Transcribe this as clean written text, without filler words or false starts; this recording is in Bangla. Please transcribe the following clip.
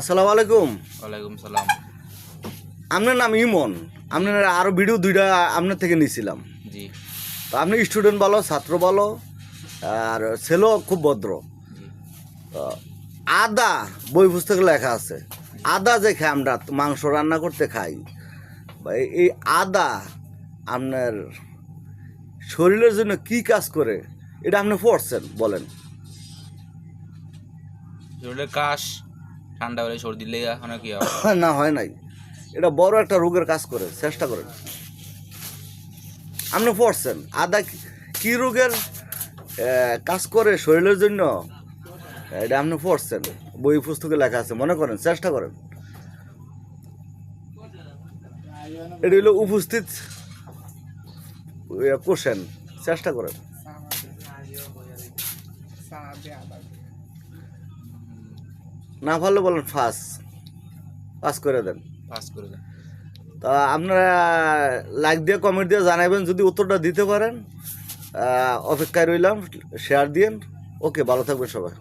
আসসালামু আলাইকুম। ওয়ালাইকুম সালাম। আপনার নাম ইমন। আপনার আরও ভিডিও দুইটা আপনার থেকে নিয়েছিলাম। জি তো আপনি স্টুডেন্ট ভালো, ছাত্র ভালো, আর ছেলেও খুব ভদ্র। জি তো আদা বই পুস্তকে লেখা আছে, আদা যে খাই আমরা মাংস রান্না করতে খাই, বা এই আদা আপনার শরীরের জন্য কি কাজ করে এটা আপনি পড়ছেন বলেন। শরীরে কাশ, ঠান্ডা হলে সর্দি লেগা অনেক কি হবে। না হয় নাই, এটা বড় একটা রোগের কাজ করে, চেষ্টা করেন। আপনি পড়ছেন আদা কি রোগের কাজ করে শরীরের জন্য, এটা আপনি পড়ছেন, বই পুস্তকে লেখা আছে, মনে করেন, চেষ্টা করেন। এটা হলো উপস্থিত কোশ্চেন, চেষ্টা করেন। না পারলে বলেন ফাঁস, পাস করে দেন। পাস করে দেন। তা আপনারা লাইক দিয়ে কমেন্ট দিয়ে জানাবেন যদি উত্তরটা দিতে পারেন। অপেক্ষায় রইলাম, শেয়ার দিন। ওকে, ভালো থাকবেন সবাই।